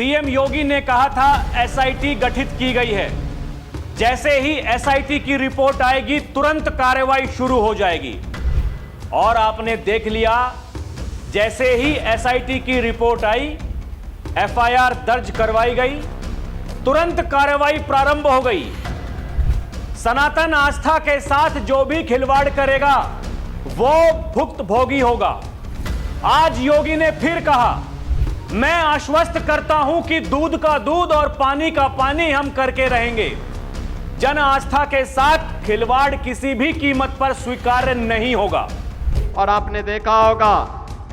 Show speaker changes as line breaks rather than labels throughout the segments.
CM योगी ने कहा था एसआईटी गठित की गई है, जैसे ही एसआईटी की रिपोर्ट आएगी तुरंत कार्रवाई शुरू हो जाएगी। और आपने देख लिया, जैसे ही एसआईटी की रिपोर्ट आई, एफआईआर दर्ज करवाई गई, तुरंत कार्रवाई प्रारंभ हो गई। सनातन आस्था के साथ जो भी खिलवाड़ करेगा वो भुक्तभोगी होगा। आज योगी ने फिर कहा, मैं आश्वस्त करता हूं कि दूध का दूध और पानी का पानी हम करके रहेंगे। जन आस्था के साथ खिलवाड़ किसी भी कीमत पर स्वीकार्य नहीं होगा।
और आपने देखा होगा,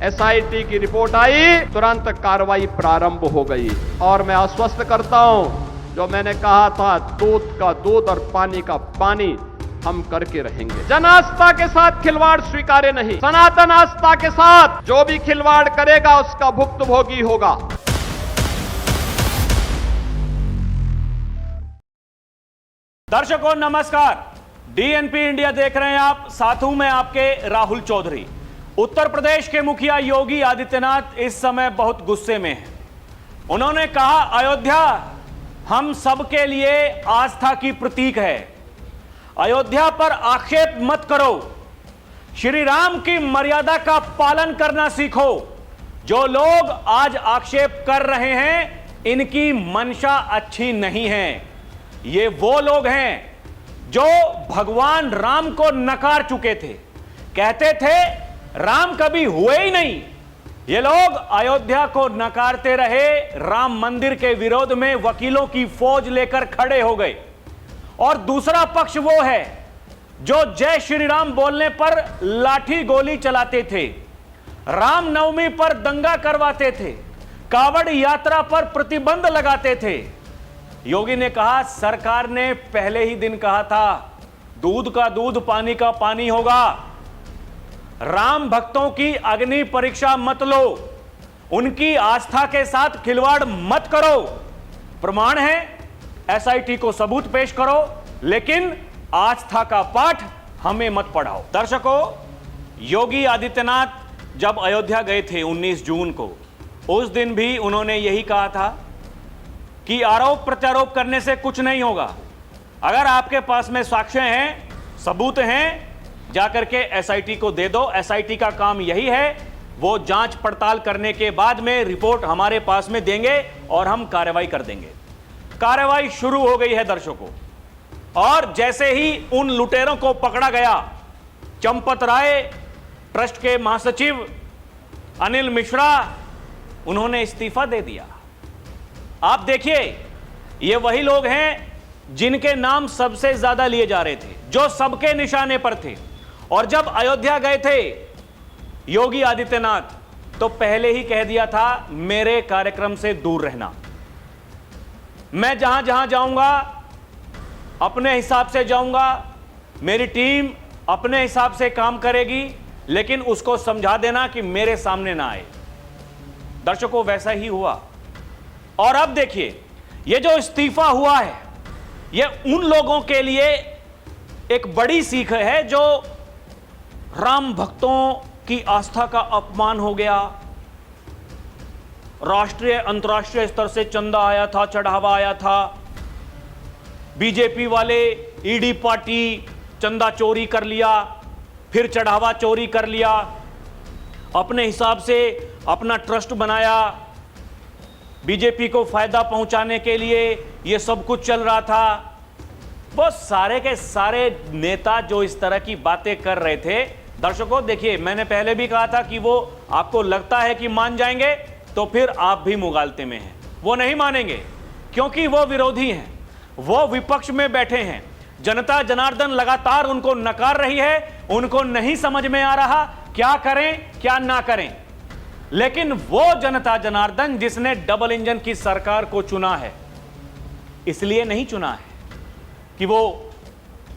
एसआईटी की रिपोर्ट आई, तुरंत कार्रवाई प्रारंभ हो गई। और मैं आश्वस्त करता हूं, जो मैंने कहा था, दूध का दूध और पानी का पानी हम करके रहेंगे। जन आस्था के साथ खिलवाड़ स्वीकार्य नहीं। सनातन आस्था के साथ जो भी खिलवाड़ करेगा उसका भुक्तभोगी होगा।
दर्शकों नमस्कार, डीएनपी इंडिया देख रहे हैं आप, साथ हूं मैं आपके राहुल चौधरी। उत्तर प्रदेश के मुखिया योगी आदित्यनाथ इस समय बहुत गुस्से में हैं। उन्होंने कहा, अयोध्या हम सबके लिए आस्था की प्रतीक है, अयोध्या पर आक्षेप मत करो, श्री राम की मर्यादा का पालन करना सीखो। जो लोग आज आक्षेप कर रहे हैं, इनकी मंशा अच्छी नहीं है। ये वो लोग हैं जो भगवान राम को नकार चुके थे, कहते थे राम कभी हुए ही नहीं। ये लोग अयोध्या को नकारते रहे, राम मंदिर के विरोध में वकीलों की फौज लेकर खड़े हो गए। और दूसरा पक्ष वो है जो जय श्री राम बोलने पर लाठी गोली चलाते थे, राम नवमी पर दंगा करवाते थे, कावड़ यात्रा पर प्रतिबंध लगाते थे। योगी ने कहा, सरकार ने पहले ही दिन कहा था दूध का दूध पानी का पानी होगा। राम भक्तों की अग्नि परीक्षा मत लो, उनकी आस्था के साथ खिलवाड़ मत करो। प्रमाण है, एसआईटी को सबूत पेश करो, लेकिन आस्था का पाठ हमें मत पढ़ाओ। दर्शकों, योगी आदित्यनाथ जब अयोध्या गए थे 19 जून को, उस दिन भी उन्होंने यही कहा था कि आरोप प्रत्यारोप करने से कुछ नहीं होगा। अगर आपके पास में साक्ष्य हैं, सबूत हैं, जाकर के एसआईटी को दे दो। एसआईटी का काम यही है, वो जांच पड़ताल करने के बाद में रिपोर्ट हमारे पास में देंगे और हम कार्रवाई कर देंगे। कार्रवाई शुरू हो गई है दर्शकों। और जैसे ही उन लुटेरों को पकड़ा गया, चंपत राय ट्रस्ट के महासचिव अनिल मिश्रा, उन्होंने इस्तीफा दे दिया। आप देखिए, ये वही लोग हैं जिनके नाम सबसे ज्यादा लिए जा रहे थे, जो सबके निशाने पर थे। और जब अयोध्या गए थे योगी आदित्यनाथ, तो पहले ही कह दिया था मेरे कार्यक्रम से दूर रहना, मैं जहां जहां जाऊंगा अपने हिसाब से जाऊंगा, मेरी टीम अपने हिसाब से काम करेगी, लेकिन उसको समझा देना कि मेरे सामने ना आए। दर्शकों, वैसा ही हुआ। और अब देखिए, ये जो इस्तीफा हुआ है, ये उन लोगों के लिए एक बड़ी सीख है जो राम भक्तों की आस्था का अपमान हो गया। राष्ट्रीय अंतर्राष्ट्रीय स्तर से चंदा आया था, चढ़ावा आया था, बीजेपी वाले ईडी पार्टी चंदा चोरी कर लिया, फिर चढ़ावा चोरी कर लिया, अपने हिसाब से अपना ट्रस्ट बनाया, बीजेपी को फायदा पहुंचाने के लिए ये सब कुछ चल रहा था। वो सारे के सारे नेता जो इस तरह की बातें कर रहे थे, दर्शकों देखिए, मैंने पहले भी कहा था कि वो आपको लगता है कि मान जाएंगे, तो फिर आप भी मुगालते में हैं। वो नहीं मानेंगे, क्योंकि वो विरोधी हैं, वो विपक्ष में बैठे हैं। जनता जनार्दन लगातार उनको नकार रही है, उनको नहीं समझ में आ रहा क्या करें क्या ना करें। लेकिन वो जनता जनार्दन जिसने डबल इंजन की सरकार को चुना है, इसलिए नहीं चुना है कि वो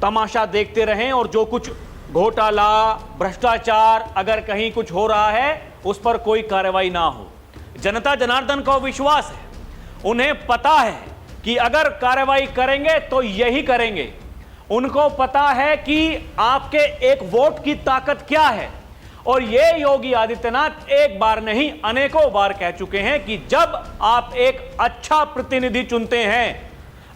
तमाशा देखते रहें और जो कुछ घोटाला, भ्रष्टाचार अगर कहीं कुछ हो रहा है उस पर कोई कार्रवाई ना हो। जनता जनार्दन को विश्वास है, उन्हें पता है कि अगर कार्रवाई करेंगे तो यही करेंगे। उनको पता है कि आपके एक वोट की ताकत क्या है। और ये योगी आदित्यनाथ एक बार नहीं अनेकों बार कह चुके हैं कि जब आप एक अच्छा प्रतिनिधि चुनते हैं,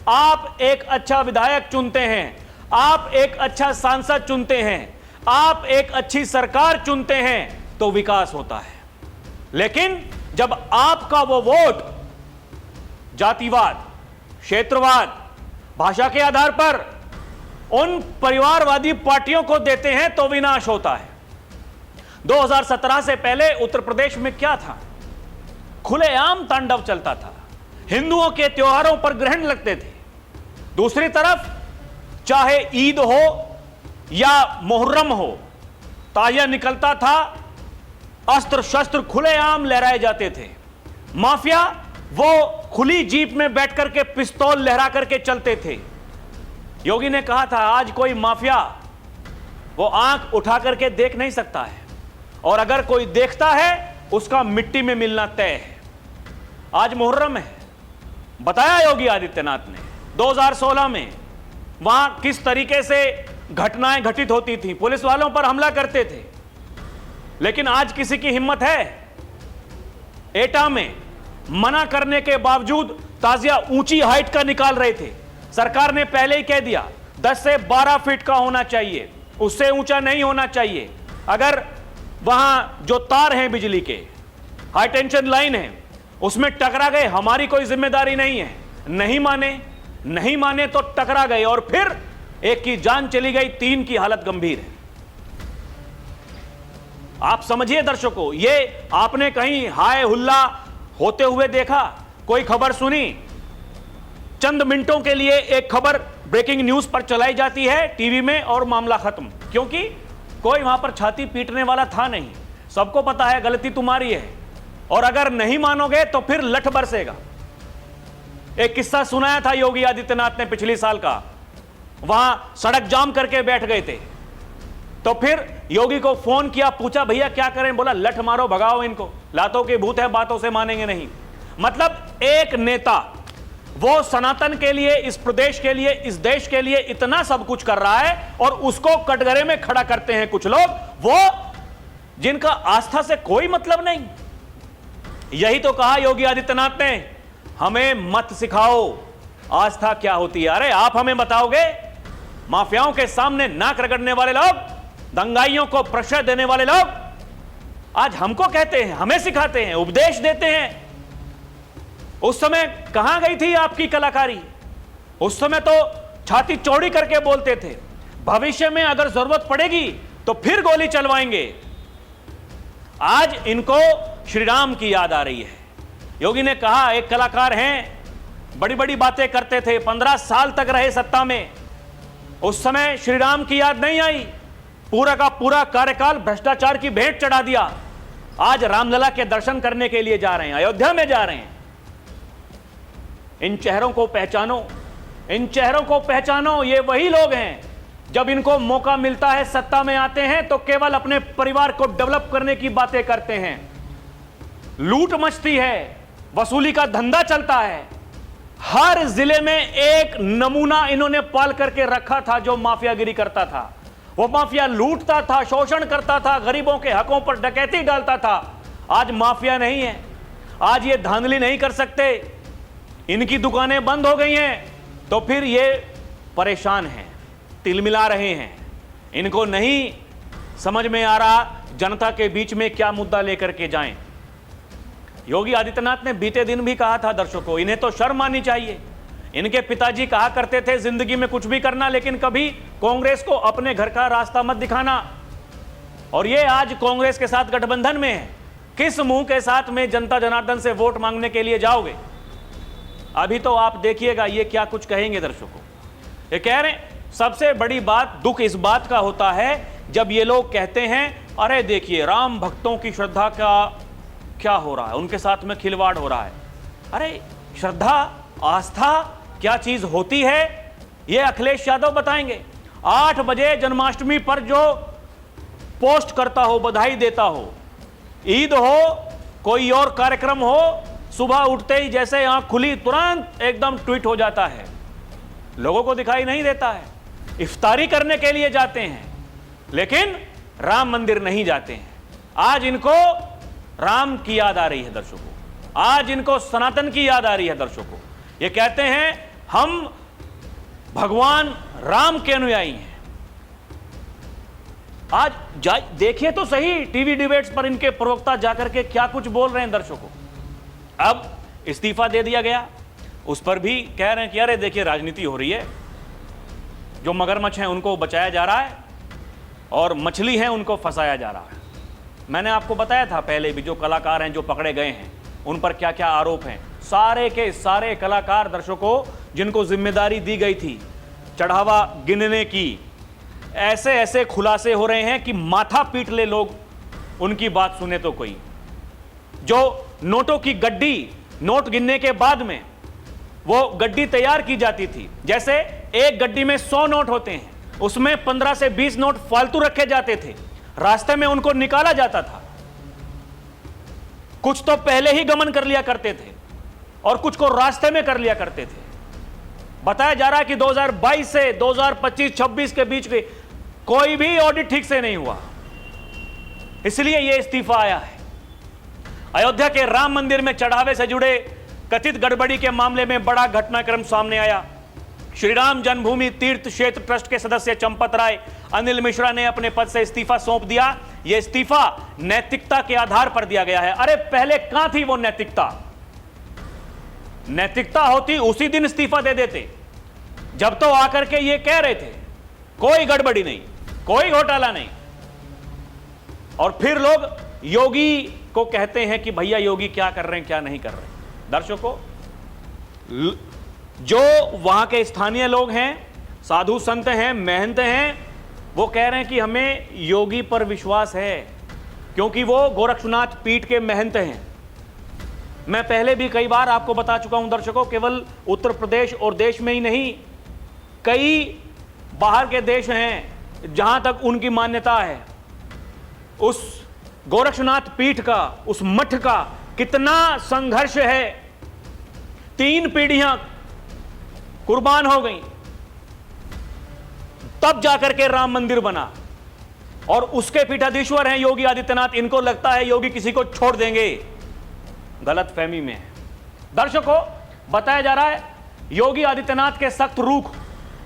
आप एक अच्छा विधायक चुनते हैं, आप एक अच्छा सांसद चुनते हैं, आप एक अच्छी सरकार चुनते हैं तो विकास होता है। लेकिन जब आपका वो वोट जातिवाद, क्षेत्रवाद, भाषा के आधार पर उन परिवारवादी पार्टियों को देते हैं तो विनाश होता है। 2017 से पहले उत्तर प्रदेश में क्या था? खुलेआम तांडव चलता था, हिंदुओं के त्योहारों पर ग्रहण लगते थे। दूसरी तरफ चाहे ईद हो या मुहर्रम हो, ताजिया निकलता था, अस्त्र शस्त्र खुलेआम लहराए जाते थे। माफिया वो खुली जीप में बैठ करके पिस्तौल लहरा करके चलते थे। योगी ने कहा था आज कोई माफिया वो आंख उठा करके देख नहीं सकता है, और अगर कोई देखता है उसका मिट्टी में मिलना तय है। आज मुहर्रम है, बताया योगी आदित्यनाथ ने 2016 में वहां किस तरीके से घटनाएं घटित होती थी, पुलिस वालों पर हमला करते थे। लेकिन आज किसी की हिम्मत है? एटा में मना करने के बावजूद ताजिया ऊंची हाइट का निकाल रहे थे। सरकार ने पहले ही कह दिया 10 से 12 फीट का होना चाहिए, उससे ऊंचा नहीं होना चाहिए। अगर वहां जो तार हैं बिजली के, हाई टेंशन लाइन है, उसमें टकरा गए, हमारी कोई जिम्मेदारी नहीं है। नहीं माने तो टकरा गए और फिर एक की जान चली गई, 3 की हालत गंभीर है। आप समझिए दर्शकों, ये आपने कहीं हाय हुल्ला होते हुए देखा? कोई खबर सुनी? चंद मिनटों के लिए एक खबर ब्रेकिंग न्यूज पर चलाई जाती है टीवी में और मामला खत्म, क्योंकि कोई वहां पर छाती पीटने वाला था नहीं। सबको पता है गलती तुम्हारी है, और अगर नहीं मानोगे तो फिर लठ बरसेगा। एक किस्सा सुनाया था योगी आदित्यनाथ ने पिछले साल का, वहां सड़क जाम करके बैठ गए थे, तो फिर योगी को फोन किया, पूछा भैया क्या करें? बोला लठ मारो, भगाओ इनको, लातों के भूत है, बातों से मानेंगे नहीं। मतलब एक नेता वो सनातन के लिए, इस प्रदेश के लिए, इस देश के लिए इतना सब कुछ कर रहा है, और उसको कटघरे में खड़ा करते हैं कुछ लोग, वो जिनका आस्था से कोई मतलब नहीं। यही तो कहा योगी आदित्यनाथ ने, हमें मत सिखाओ आस्था क्या होती है। अरे आप हमें बताओगे? माफियाओं के सामने नाक रगड़ने वाले लोग, दंगाइयों को प्रश्रय देने वाले लोग आज हमको कहते हैं, हमें सिखाते हैं, उपदेश देते हैं। उस समय कहां गई थी आपकी कलाकारी? उस समय तो छाती चौड़ी करके बोलते थे, भविष्य में अगर जरूरत पड़ेगी तो फिर गोली चलवाएंगे। आज इनको श्री राम की याद आ रही है। योगी ने कहा एक कलाकार हैं, बड़ी बड़ी बातें करते थे, 15 साल तक रहे सत्ता में, उस समय श्री राम की याद नहीं आई, पूरा का पूरा कार्यकाल भ्रष्टाचार की भेंट चढ़ा दिया। आज रामलला के दर्शन करने के लिए जा रहे हैं, अयोध्या में जा रहे हैं। इन चेहरों को पहचानो, इन चेहरों को पहचानो। ये वही लोग हैं, जब इनको मौका मिलता है, सत्ता में आते हैं तो केवल अपने परिवार को डेवलप करने की बातें करते हैं। लूट मचती है, वसूली का धंधा चलता है। हर जिले में एक नमूना इन्होंने पाल करके रखा था जो माफियागिरी करता था। वो माफिया लूटता था, शोषण करता था, गरीबों के हकों पर डकैती डालता था। आज माफिया नहीं है, आज ये धांधली नहीं कर सकते, इनकी दुकानें बंद हो गई हैं, तो फिर ये परेशान हैं, तिलमिला रहे हैं। इनको नहीं समझ में आ रहा जनता के बीच में क्या मुद्दा लेकर के जाएं। योगी आदित्यनाथ ने बीते दिन भी कहा था दर्शकों, इन्हें तो शर्म आनी चाहिए। इनके पिताजी कहा करते थे जिंदगी में कुछ भी करना, लेकिन कभी कांग्रेस को अपने घर का रास्ता मत दिखाना। और ये आज कांग्रेस के साथ गठबंधन में है। किस मुंह के साथ में जनता जनार्दन से वोट मांगने के लिए जाओगे? अभी तो आप देखिएगा ये क्या कुछ कहेंगे दर्शकों। ये कह रहे हैं, सबसे बड़ी बात, दुख इस बात का होता है जब ये लोग कहते हैं अरे देखिए राम भक्तों की श्रद्धा का क्या हो रहा है, उनके साथ में खिलवाड़ हो रहा है। अरे श्रद्धा, आस्था क्या चीज होती है, ये अखिलेश यादव बताएंगे। 8 बजे जन्माष्टमी पर जो पोस्ट करता हो, बधाई देता हो, ईद हो, कोई और कार्यक्रम हो, सुबह उठते ही जैसे आंख खुली तुरंत एकदम ट्वीट हो जाता है, लोगों को दिखाई नहीं देता है। इफ्तारी करने के लिए जाते हैं, लेकिन राम मंदिर नहीं जाते हैं। आज इनको राम की याद आ रही है दर्शकों, आज इनको सनातन की याद आ रही है दर्शकों। ये कहते हैं हम भगवान राम के अनुयायी हैं। आज देखिए तो सही टीवी डिबेट्स पर इनके प्रवक्ता जाकर के क्या कुछ बोल रहे हैं दर्शकों। अब इस्तीफा दे दिया गया, उस पर भी कह रहे हैं कि अरे देखिए राजनीति हो रही है, जो मगरमच्छ हैं उनको बचाया जा रहा है और मछली हैं उनको फंसाया जा रहा है। मैंने आपको बताया था पहले भी, जो कलाकार हैं जो पकड़े गए हैं उन पर क्या क्या आरोप हैं। सारे के सारे कलाकार दर्शकों जिनको जिम्मेदारी दी गई थी चढ़ावा गिनने की, ऐसे ऐसे खुलासे हो रहे हैं कि माथा पीट ले लोग उनकी बात सुने तो। कोई जो नोटों की गड्डी, नोट गिनने के बाद में वो गड्डी तैयार की जाती थी, जैसे एक गड्डी में 100 नोट होते हैं, उसमें 15 से 20 नोट फालतू रखे जाते थे, रास्ते में उनको निकाला जाता था। कुछ तो पहले ही गमन कर लिया करते थे और कुछ को रास्ते में कर लिया करते थे। बताया जा रहा है कि 2022 से 2025-26 के बीच के कोई भी ऑडिट ठीक से नहीं हुआ, इसलिए यह इस्तीफा आया है। अयोध्या के राम मंदिर में चढ़ावे से जुड़े कथित गड़बड़ी के मामले में बड़ा घटनाक्रम सामने आया। श्री राम जन्मभूमि तीर्थ क्षेत्र ट्रस्ट के सदस्य चंपत राय अनिल मिश्रा ने अपने पद से इस्तीफा सौंप दिया। यह इस्तीफा नैतिकता के आधार पर दिया गया है। अरे पहले कहां थी वो नैतिकता? नैतिकता होती उसी दिन इस्तीफा दे देते जब तो आकर के ये कह रहे थे कोई गड़बड़ी नहीं, कोई घोटाला नहीं, और फिर लोग योगी को कहते हैं कि भैया योगी क्या कर रहे हैं क्या नहीं कर रहे हैं। दर्शकों, जो वहां के स्थानीय लोग हैं, साधु संत हैं, महंत हैं, वो कह रहे हैं कि हमें योगी पर विश्वास है क्योंकि वो गोरक्षनाथ पीठ के महंत हैं। मैं पहले भी कई बार आपको बता चुका हूं दर्शकों, केवल उत्तर प्रदेश और देश में ही नहीं, कई बाहर के देश हैं जहां तक उनकी मान्यता है। उस गोरक्षनाथ पीठ का, उस मठ का कितना संघर्ष है, 3 पीढ़ियां कुर्बान हो गई, तब जाकर के राम मंदिर बना, और उसके पीठाधीश्वर हैं योगी आदित्यनाथ। इनको लगता है योगी किसी को छोड़ देंगे, गलत फहमी में है। दर्शकों, बताया जा रहा है योगी आदित्यनाथ के सख्त रुख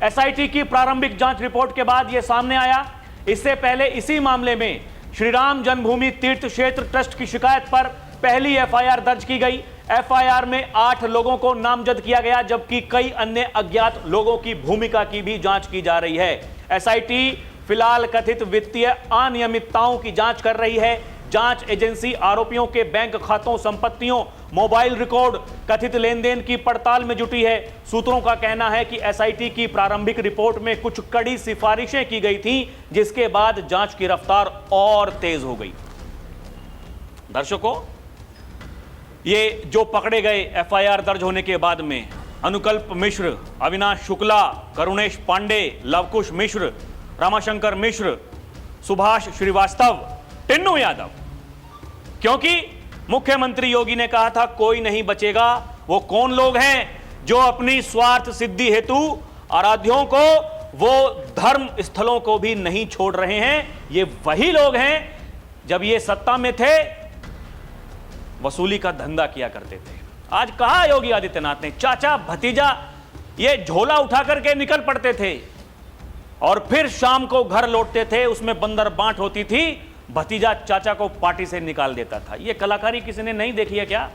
एसआईटी की प्रारंभिक जांच रिपोर्ट के बाद यह सामने आया। इससे पहले इसी मामले में श्री राम जन्मभूमि तीर्थ क्षेत्र ट्रस्ट की शिकायत पर पहली एफआईआर दर्ज की गई। एफआईआर में 8 लोगों को नामजद किया गया, जबकि कई अन्य अज्ञात लोगों की भूमिका की भी जांच की जा रही है। एसआईटी फिलहाल कथित वित्तीय अनियमितताओं की जांच कर रही है। जांच एजेंसी आरोपियों के बैंक खातों, संपत्तियों, मोबाइल रिकॉर्ड, कथित लेन देन की पड़ताल में जुटी है। सूत्रों का कहना है कि एसआईटी की प्रारंभिक रिपोर्ट में कुछ कड़ी सिफारिशें की गई थीं, जिसके बाद जांच की रफ्तार और तेज हो गई। दर्शकों, ये जो पकड़े गए एफआईआर दर्ज होने के बाद में अनुकल्प मिश्र, अविनाश शुक्ला, करुणेश पांडे, लवकुश मिश्र, रामाशंकर मिश्र, सुभाष श्रीवास्तव, टिन्नू यादव, क्योंकि मुख्यमंत्री योगी ने कहा था कोई नहीं बचेगा। वो कौन लोग हैं जो अपनी स्वार्थ सिद्धि हेतु आराध्यों को, वो धर्म स्थलों को भी नहीं छोड़ रहे हैं? ये वही लोग हैं जब ये सत्ता में थे वसूली का धंधा किया करते थे। आज कहा योगी आदित्यनाथ ने, चाचा भतीजा ये झोला उठा करके निकल पड़ते थे और फिर शाम को घर लौटते थे, उसमें बंदर बांट होती थी, भतीजा चाचा को पार्टी से निकाल देता था। ये कलाकारी किसी ने नहीं देखी है क्या?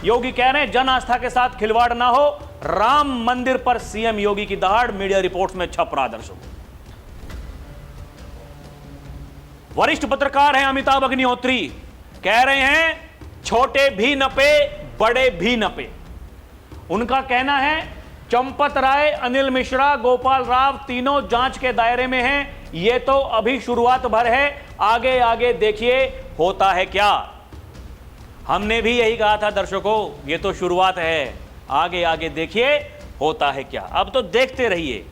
योगी कह रहे हैं जन आस्था के साथ खिलवाड़ ना हो, राम मंदिर पर सीएम योगी की दहाड़ मीडिया रिपोर्ट्स में छप रहा। दर्शकों, वरिष्ठ पत्रकार हैं अमिताभ अग्निहोत्री, कह रहे हैं छोटे भी नपे बड़े भी नपे। उनका कहना है चंपत राय, अनिल मिश्रा, गोपाल राव तीनों जांच के दायरे में हैं। ये तो अभी शुरुआत भर है, आगे आगे देखिए होता है क्या। हमने भी यही कहा था दर्शकों, ये तो शुरुआत है, आगे आगे देखिए होता है क्या। अब तो देखते रहिए।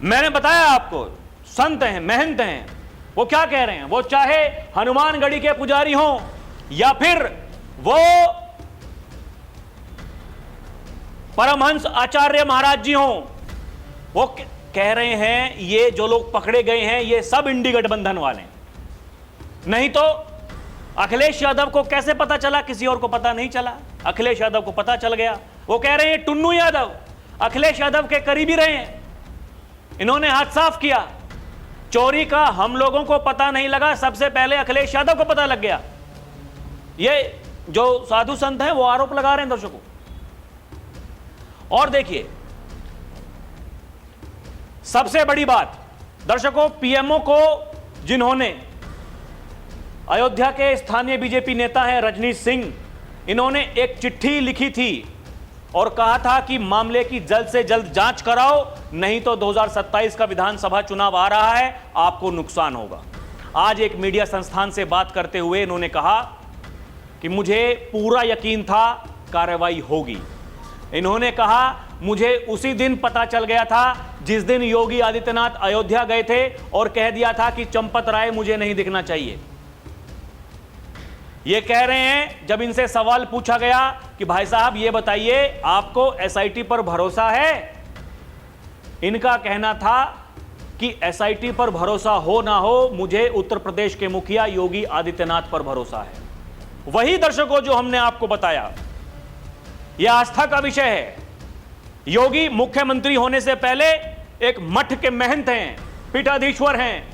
मैंने बताया आपको, संत हैं, महंत हैं, वो क्या कह रहे हैं। वो चाहे हनुमानगढ़ी के पुजारी हों या फिर वो परमहंस आचार्य महाराज जी हों, वो कह रहे हैं ये जो लोग पकड़े गए हैं ये सब इंडी गठबंधन वाले हैं। नहीं तो अखिलेश यादव को कैसे पता चला? किसी और को पता नहीं चला, अखिलेश यादव को पता चल गया। वो कह रहे हैं टुन्नू यादव अखिलेश यादव के करीबी रहे हैं, इन्होंने हाथ साफ किया। चोरी का हम लोगों को पता नहीं लगा, सबसे पहले अखिलेश यादव को पता लग गया। ये जो साधु संत हैं वो आरोप लगा रहे हैं दर्शकों। और देखिए सबसे बड़ी बात दर्शकों, पीएमओ को जिन्होंने, अयोध्या के स्थानीय बीजेपी नेता हैं रजनीश सिंह, इन्होंने एक चिट्ठी लिखी थी और कहा था कि मामले की जल्द से जल्द जांच कराओ, नहीं तो 2027 का विधानसभा चुनाव आ रहा है, आपको नुकसान होगा। आज एक मीडिया संस्थान से बात करते हुए इन्होंने कहा कि मुझे पूरा यकीन था कार्रवाई होगी। इन्होंने कहा मुझे उसी दिन पता चल गया था जिस दिन योगी आदित्यनाथ अयोध्या गए थे और कह दिया था कि चंपत राय मुझे नहीं दिखना चाहिए। ये कह रहे हैं, जब इनसे सवाल पूछा गया कि भाई साहब ये बताइए आपको एसआईटी पर भरोसा है, इनका कहना था कि एसआईटी पर भरोसा हो ना हो, मुझे उत्तर प्रदेश के मुखिया योगी आदित्यनाथ पर भरोसा है। वही दर्शकों जो हमने आपको बताया, यह आस्था का विषय है। योगी मुख्यमंत्री होने से पहले एक मठ के महंत हैं, पीठाधीश्वर हैं,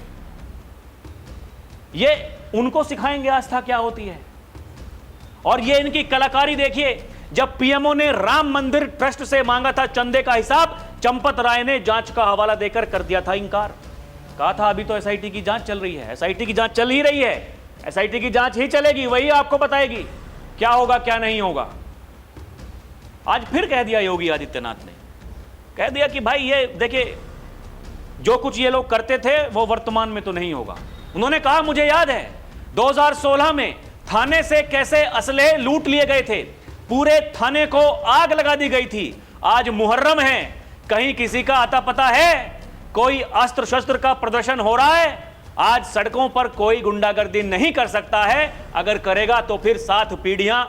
ये उनको सिखाएंगे आस्था क्या होती है। और ये इनकी कलाकारी देखिए, जब पीएमओ ने राम मंदिर ट्रस्ट से मांगा था चंदे का हिसाब, चंपत राय ने जांच का हवाला देकर कर दिया था इंकार। कहा था अभी तो एसआईटी की जांच चल रही है, एसआईटी की जांच चल ही रही है, एसआईटी की जांच ही चलेगी, वही आपको बताएगी क्या होगा क्या नहीं होगा। आज फिर कह दिया योगी आदित्यनाथ ने, कह दिया कि भाई ये देखिए जो कुछ ये लोग करते थे वो वर्तमान में तो नहीं होगा। उन्होंने कहा मुझे याद है 2016 में थाने से कैसे असलहे लूट लिए गए थे, पूरे थाने को आग लगा दी गई थी। आज मुहर्रम है, कहीं किसी का आता पता है? कोई अस्त्र शस्त्र का प्रदर्शन हो रहा है? आज सड़कों पर कोई गुंडागर्दी नहीं कर सकता है, अगर करेगा तो फिर 7 पीढ़ियां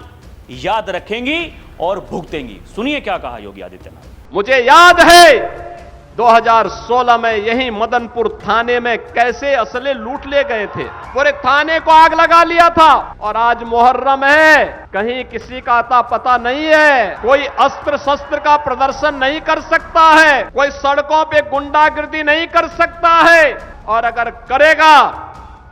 याद रखेंगी और भुगतेंगी। सुनिए क्या कहा योगी आदित्यनाथ।
मुझे याद है 2016 में यही मदनपुर थाने में कैसे असले लूट ले गए थे, पूरे थाने को आग लगा लिया था। और आज मुहर्रम है, कहीं किसी का आता पता नहीं है, कोई अस्त्र शस्त्र का प्रदर्शन नहीं कर सकता है, कोई सड़कों पे गुंडागिर्दी नहीं कर सकता है, और अगर करेगा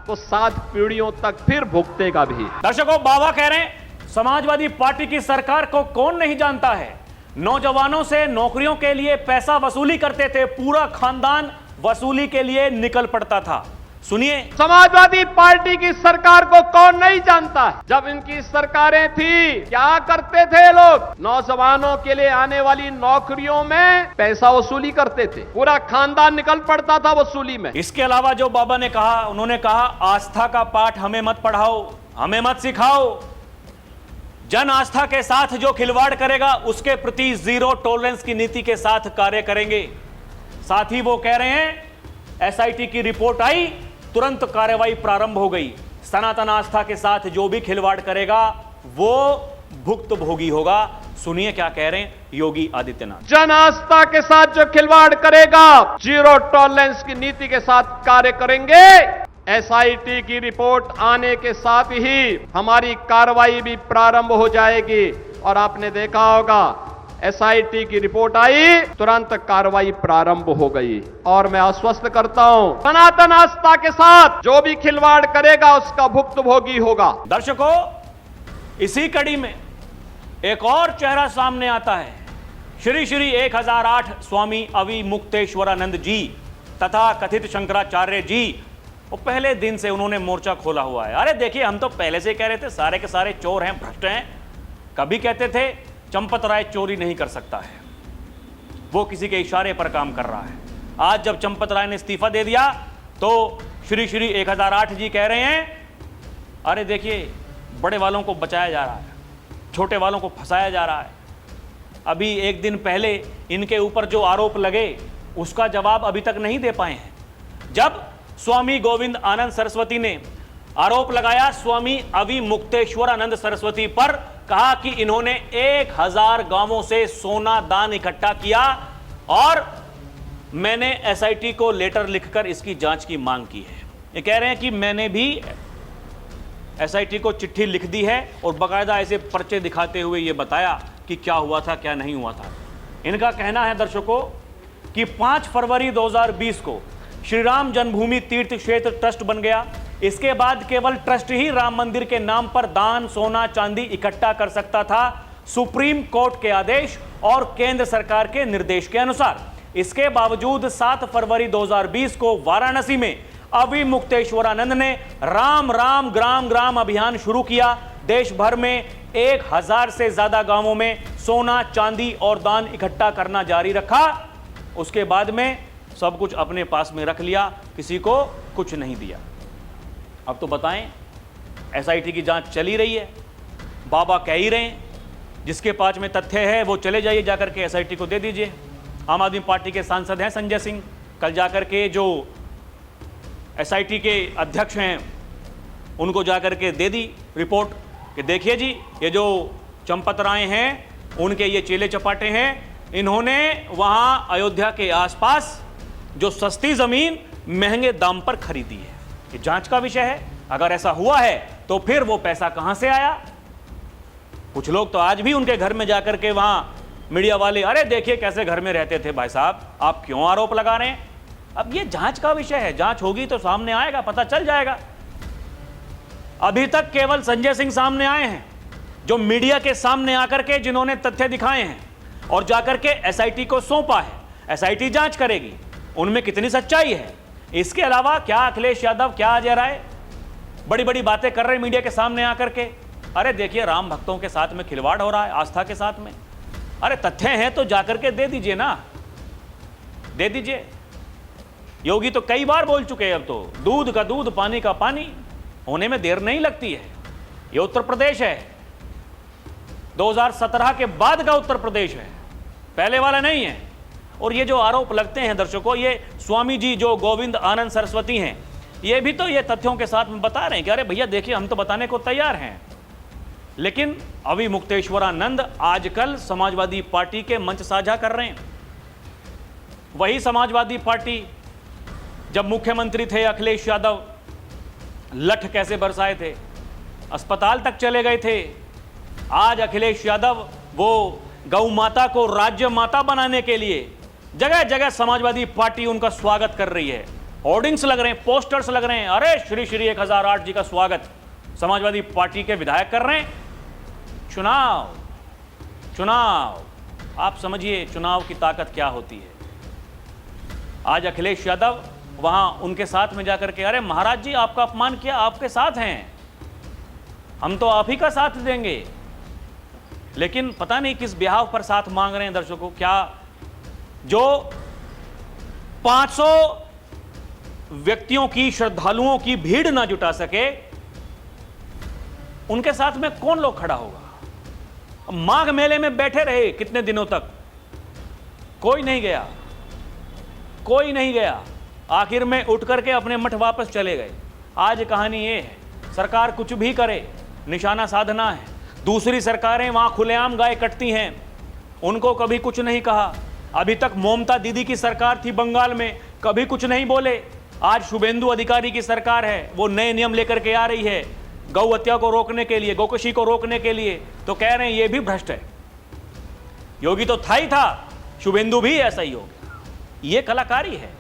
तो 7 पीढ़ियों तक फिर भुगतेगा भी।
दर्शकों, बाबा कह रहे हैं समाजवादी पार्टी की सरकार को कौन नहीं जानता है, नौजवानों से नौकरियों के लिए पैसा वसूली करते थे, पूरा खानदान वसूली के लिए निकल पड़ता था। सुनिए,
समाजवादी पार्टी की सरकार को कौन नहीं जानता है। जब इनकी सरकारें थी क्या करते थे लोग, नौजवानों के लिए आने वाली नौकरियों में पैसा वसूली करते थे, पूरा खानदान निकल पड़ता था वसूली में।
इसके अलावा जो बाबा ने कहा, उन्होंने कहा आस्था का पाठ हमें मत पढ़ाओ, हमें मत सिखाओ, जन आस्था के साथ जो खिलवाड़ करेगा उसके प्रति जीरो टॉलरेंस की नीति के साथ कार्य करेंगे। साथ ही वो कह रहे हैं एसआईटी की रिपोर्ट आई, तुरंत कार्रवाई प्रारंभ हो गई, सनातन आस्था के साथ जो भी खिलवाड़ करेगा वो भुक्तभोगी होगा। सुनिए क्या कह रहे हैं योगी आदित्यनाथ।
जन आस्था के साथ जो खिलवाड़ करेगा जीरो टॉलरेंस की नीति के साथ कार्य करेंगे। एसआईटी की रिपोर्ट आने के साथ ही हमारी कार्रवाई भी प्रारंभ हो जाएगी। और आपने देखा होगा एसआईटी की रिपोर्ट आई, तुरंत कार्रवाई प्रारंभ हो गई। और मैं आश्वस्त करता हूं, सनातन आस्था के साथ जो भी खिलवाड़ करेगा उसका भुक्तभोगी होगा।
दर्शकों, इसी कड़ी में एक और चेहरा सामने आता है। श्री श्री 1008 स्वामी अविमुक्तेश्वरानंद जी तथा कथित शंकराचार्य जी, वो पहले दिन से उन्होंने मोर्चा खोला हुआ है। अरे देखिए, हम तो पहले से कह रहे थे सारे के सारे चोर हैं, भ्रष्ट हैं। कभी कहते थे चंपत राय चोरी नहीं कर सकता है, वो किसी के इशारे पर काम कर रहा है। आज जब चंपत राय ने इस्तीफा दे दिया तो श्री श्री 1008 जी कह रहे हैं अरे देखिए, बड़े वालों को बचाया जा रहा है, छोटे वालों को फंसाया जा रहा है। अभी एक दिन पहले इनके ऊपर जो आरोप लगे उसका जवाब अभी तक नहीं दे पाए हैं। जब स्वामी गोविंद आनंद सरस्वती ने आरोप लगाया स्वामी अविमुक्तेश्वरानंद सरस्वती पर, कहा कि इन्होंने 1000 गांवों से सोना दान इकट्ठा किया और मैंने एसआईटी को लेटर लिखकर इसकी जांच की मांग की है। ये कह रहे हैं कि मैंने भी एसआईटी को चिट्ठी लिख दी है और बाकायदा ऐसे पर्चे दिखाते हुए ये बताया कि क्या हुआ था क्या नहीं हुआ था। इनका कहना है दर्शकों कि 5 फरवरी 2020 को श्री राम जन्मभूमि तीर्थ क्षेत्र ट्रस्ट बन गया। इसके बाद केवल ट्रस्ट ही राम मंदिर के नाम पर दान, सोना, चांदी इकट्ठा कर सकता था, सुप्रीम कोर्ट के आदेश और केंद्र सरकार के निर्देश के अनुसार। इसके बावजूद 7 फरवरी 2020 को वाराणसी में अभी मुक्तेश्वरानंद ने राम राम ग्राम ग्राम अभियान शुरू किया। देश भर में 1000 से ज्यादा गांवों में सोना, चांदी और दान इकट्ठा करना जारी रखा। उसके बाद में सब कुछ अपने पास में रख लिया, किसी को कुछ नहीं दिया। अब तो बताएं, एसआईटी की जांच चली रही है, बाबा कह ही रहे हैं, जिसके पास में तथ्य है वो चले जाइए, जाकर के एसआईटी को दे दीजिए। आम आदमी पार्टी के सांसद हैं संजय सिंह, कल जाकर के जो एसआईटी के अध्यक्ष हैं उनको जाकर के दे दी रिपोर्ट कि देखिए जी, ये जो चंपत राय हैं उनके ये चेले चपाटे हैं, इन्होंने वहां अयोध्या के आसपास जो सस्ती जमीन महंगे दाम पर खरीदी है। ये जांच का विषय है। अगर ऐसा हुआ है तो फिर वो पैसा कहां से आया? कुछ लोग तो आज भी उनके घर में जाकर के वहां मीडिया वाले, अरे देखिए कैसे घर में रहते थे भाई साहब, आप क्यों आरोप लगा रहे हैं? अब ये जांच का विषय है, जांच होगी तो सामने आएगा, पता चल जाएगा। अभी तक केवल संजय सिंह सामने आए हैं, जो मीडिया के सामने आकर के जिन्होंने तथ्य दिखाए हैं और जाकर के एसआईटी को सौंपा है। एसआईटी जांच करेगी उनमें कितनी सच्चाई है। इसके अलावा क्या अखिलेश यादव, क्या अजय राय बड़ी बड़ी बातें कर रहे हैं मीडिया के सामने आकर के, अरे देखिए राम भक्तों के साथ में खिलवाड़ हो रहा है, आस्था के साथ में। अरे तथ्य हैं तो जाकर के दे दीजिए ना, दे दीजिए। योगी तो कई बार बोल चुके हैं, अब तो दूध का दूध, पानी का पानी, होने में देर नहीं लगती है। ये उत्तर प्रदेश है, 2017 के बाद का उत्तर प्रदेश है, पहले वाला नहीं है। और ये जो आरोप लगते हैं दर्शकों, ये स्वामी जी जो गोविंद आनंद सरस्वती हैं, ये भी तो ये तथ्यों के साथ में बता रहे हैं कि अरे भैया देखिए हम तो बताने को तैयार हैं। लेकिन अभी मुक्तेश्वरानंद आजकल समाजवादी पार्टी के मंच साझा कर रहे हैं। वही समाजवादी पार्टी जब मुख्यमंत्री थे अखिलेश यादव, लठ कैसे बरसाए थे, अस्पताल तक चले गए थे। आज अखिलेश यादव वो गौ माता को राज्य माता बनाने के लिए जगह जगह समाजवादी पार्टी उनका स्वागत कर रही है। होर्डिंग्स लग रहे हैं, पोस्टर्स लग रहे हैं, अरे श्री श्री 1008 जी का स्वागत समाजवादी पार्टी के विधायक कर रहे हैं। चुनाव, आप समझिए चुनाव की ताकत क्या होती है। आज अखिलेश यादव वहां उनके साथ में जाकर के, अरे महाराज जी आपका अपमान किया, आपके साथ हैं, हम तो आप ही का साथ देंगे। लेकिन पता नहीं किस ब्याह पर साथ मांग रहे हैं दर्शकों। क्या जो 500 व्यक्तियों की, श्रद्धालुओं की भीड़ ना जुटा सके, उनके साथ में कौन लोग खड़ा होगा? माघ मेले में बैठे रहे कितने दिनों तक, कोई नहीं गया, कोई नहीं गया। आखिर में उठ करके अपने मठ वापस चले गए। आज कहानी ये है, सरकार कुछ भी करे निशाना साधना है। दूसरी सरकारें वहां खुलेआम गाय कटती हैं, उनको कभी कुछ नहीं कहा। अभी तक ममता दीदी की सरकार थी बंगाल में, कभी कुछ नहीं बोले। आज शुभेंदु अधिकारी की सरकार है, वो नए नियम लेकर के आ रही है गौ हत्या को रोकने के लिए, गोकशी को रोकने के लिए, तो कह रहे हैं ये भी भ्रष्ट है। योगी तो था ही था, शुभेंदु भी ऐसा ही हो गया। ये कलाकारी है।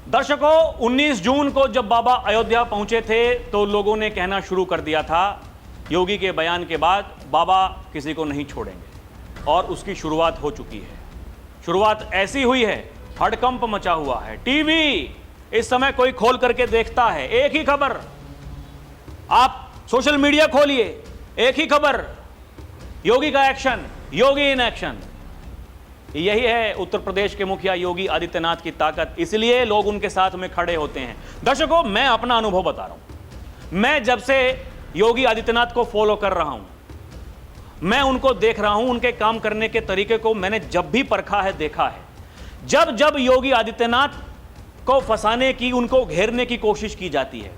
दर्शकों, 19 जून को जब बाबा अयोध्या पहुंचे थे तो लोगों ने कहना शुरू कर दिया था योगी के बयान के बाद बाबा किसी को नहीं छोड़ेंगे, और उसकी शुरुआत हो चुकी है। शुरुआत ऐसी हुई है, हड़कंप मचा हुआ है। टीवी इस समय कोई खोल करके देखता है, एक ही खबर। आप सोशल मीडिया खोलिए, एक ही खबर, योगी का एक्शन, योगी इन एक्शन। यही है उत्तर प्रदेश के मुखिया योगी आदित्यनाथ की ताकत, इसलिए लोग उनके साथ में खड़े होते हैं। दर्शकों, मैं अपना अनुभव बता रहा हूं। मैं जब से योगी आदित्यनाथ को फॉलो कर रहा हूं, मैं उनको देख रहा हूं, उनके काम करने के तरीके को मैंने जब भी परखा है, देखा है। जब जब योगी आदित्यनाथ को फंसाने की, उनको घेरने की कोशिश की जाती है,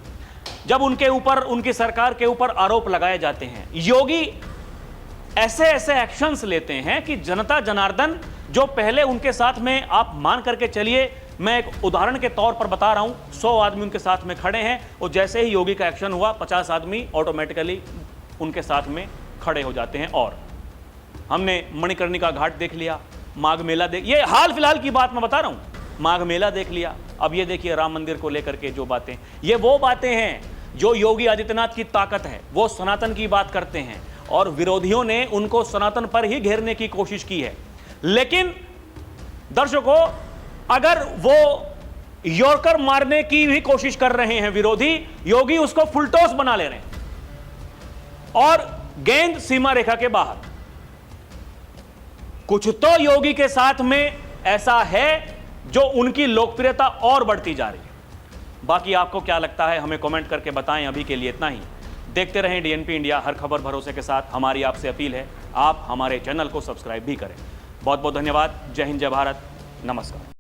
जब उनके ऊपर, उनकी सरकार के ऊपर आरोप लगाए जाते हैं, योगी ऐसे ऐसे एक्शंस लेते हैं कि जनता जनार्दन जो पहले उनके साथ में आप मान करके चलिए मैं एक उदाहरण के तौर पर बता रहा हूं, 100 आदमी उनके साथ में खड़े हैं और जैसे ही योगी का एक्शन हुआ 50 आदमी ऑटोमेटिकली उनके साथ में खड़े हो जाते हैं। और हमने मणिकर्णिका घाट देख लिया, माघ मेला देख, ये हाल फिलहाल की बात मैं बता रहा हूं, माघ मेला देख लिया। अब ये देखिए राम मंदिर को लेकर के जो बातें, ये वो बातें हैं जो योगी आदित्यनाथ की ताकत है। वो सनातन की बात करते हैं और विरोधियों ने उनको सनातन पर ही घेरने की कोशिश की है। लेकिन दर्शकों, अगर वो यॉर्कर मारने की भी कोशिश कर रहे हैं विरोधी, योगी उसको फुलटॉस बना ले रहे हैं और गेंद सीमा रेखा के बाहर। कुछ तो योगी के साथ में ऐसा है जो उनकी लोकप्रियता और बढ़ती जा रही है। बाकी आपको क्या लगता है हमें कमेंट करके बताएं। अभी के लिए इतना ही। देखते रहें डीएनपी इंडिया, हर खबर भरोसे के साथ। हमारी आपसे अपील है, आप हमारे चैनल को सब्सक्राइब भी करें। बहुत बहुत धन्यवाद। जय हिंद, जय भारत, नमस्कार।